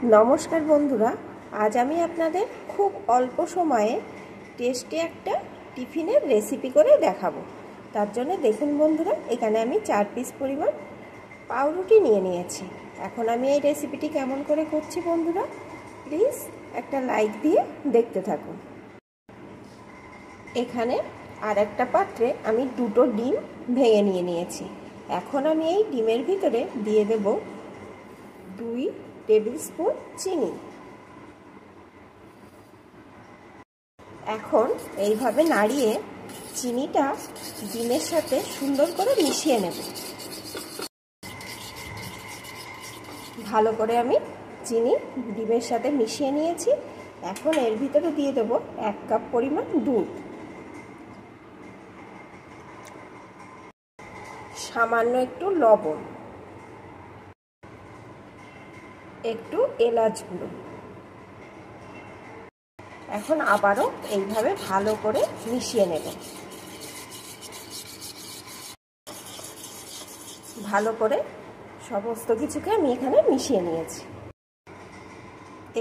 नमस्कार बंधुरा आज आमी आपनादेर खूब अल्प समये टेस्टी एक टिफिनेर रेसिपि करे देखाबो। तार जोन्नो देखुन बंधुरा एखाने आमी 4 पिस परिमाण पाउरुटी निये नियेछि। एखन आमी एई रेसिपिटी केमन करे करछि बंधुरा प्लिज एकटा लाइक दिये देखते थाकुन। एखाने आरेकटा पात्रे आमी दुटो डिम भेंगे निये नियेछि। एखन आमी एई डिमेर भितरे दिये देब 2 टेबिल स्पून चीनी। এখন এইভাবে নাড়িয়ে চিনিটা ডিমের সাথে সুন্দর করে মিশিয়ে নেব। ভালো করে আমি চিনি ডিমের সাথে মিশিয়ে নিয়েছি। এখন এর ভিতরে দিয়ে দেব 1 কাপ পরিমাণ দুধ, সামান্য একটু লবণ, একটু এলাচ গুঁড়ো। এখন আবারও এইভাবে ভালো করে মিশিয়ে নেব। ভালো করে সমস্ত কিছুকে আমি এখানে মিশিয়ে নিয়েছি।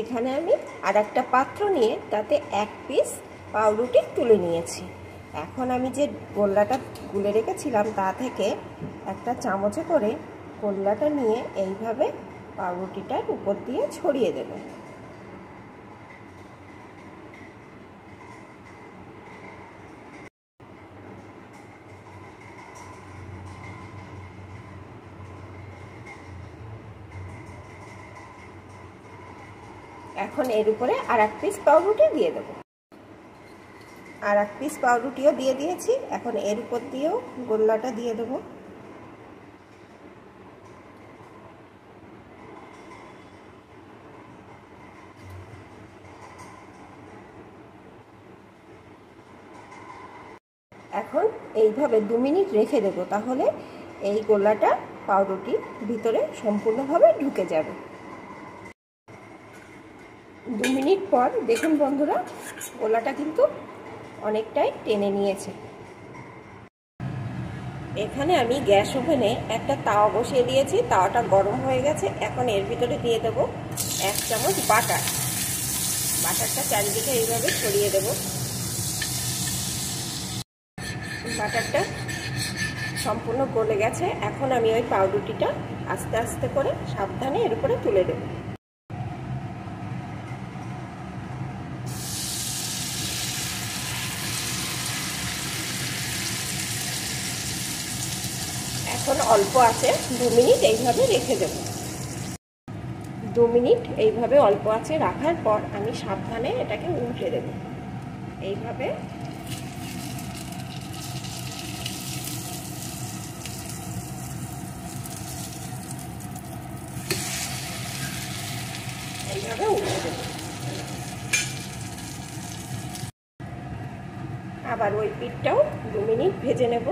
এখানে আমি আরেকটা পাত্র নিয়ে তাতে 1 পিস পাউরুটি তুলে নিয়েছি। এখন আমি যে গোল্লাটা গুলে রেখেছিলাম তা থেকে একটা চামচে করে গোল্লাটা নিয়ে এইভাবে পাউরুটিটার উপর দিয়ে ছড়িয়ে দেব। এখন এর উপরে আর 1 পিস পাউরুটি দিয়ে দেব। আর 1 পিস পাউরুটিও দিয়ে দিয়েছি। এখন এর উপর দিয়েও গোল্লাটা দিয়ে দেব। এখন এইভাবে 2 মিনিট রেখে দেব, তাহলে এই গোলাটা পাউরুটির ভিতরে সম্পূর্ণভাবে ঢুকে যাবে। 2 মিনিট পর দেখুন বন্ধুরা গোলাটা কিন্তু অনেকটাই টেনে নিয়েছে। এখানে আমি গ্যাস ওভেনে একটা তাওয়া বসিয়ে দিয়েছি, তাওয়াটা গরম হয়ে গেছে। এখন এর ভিতরে দিয়ে দেব 1 চামচ বাটার। বাটারটা চারিদিকে এইভাবে ছড়িয়ে দেব। বাটারটা সম্পূর্ণ গলে গেছে। এখন আমি ওই পাউরুটিটা আস্তে আস্তে করে সাবধানে এর উপরে তুলে দেব। এখন অল্প আছে 2 মিনিট এইভাবে রেখে দেব। 2 মিনিট এইভাবে অল্প আছে রাখার পর আমি সাবধানে এটাকে উল্টে দেব। এইভাবে উল্টে দেব। আবার ওই পিঠটাও 2 মিনিট ভেজে নেব।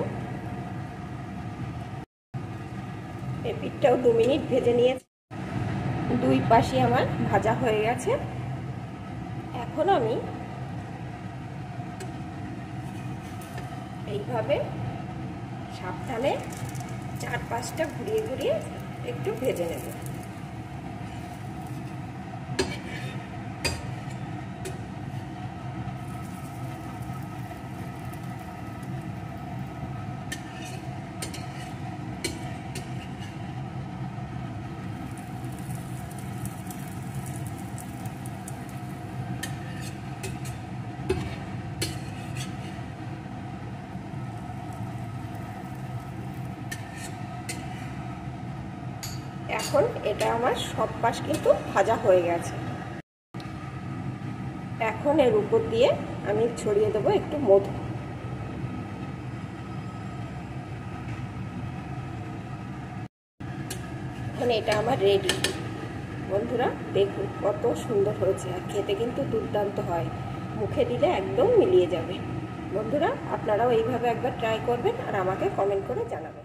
এই পিঠটাও 2 মিনিট ভেজে নিয়েছি। 2 পাশই আমার ভাজা হয়ে গেছে। এখন আমি এইভাবে সাবধানে 4-5টা ঘুরিয়ে ঘুরিয়ে একটু ভেজে নেব। এখন এটা আমার সব পাশ কিন্তু ভাজা হয়ে গেছে। এখন এর উপর দিয়ে আমি ছড়িয়ে দেব একটু মধু। এখন এটা আমার রেডি। বন্ধুরা দেখুন কত সুন্দর হয়েছে, আর খেতে কিন্তু দুর্দান্ত হয়। মুখে দিলে একদম মিলিয়ে যাবে। বন্ধুরা আপনারাও এইভাবে একবার ট্রাই করবেন আর আমাকে কমেন্ট করে জানাবেন।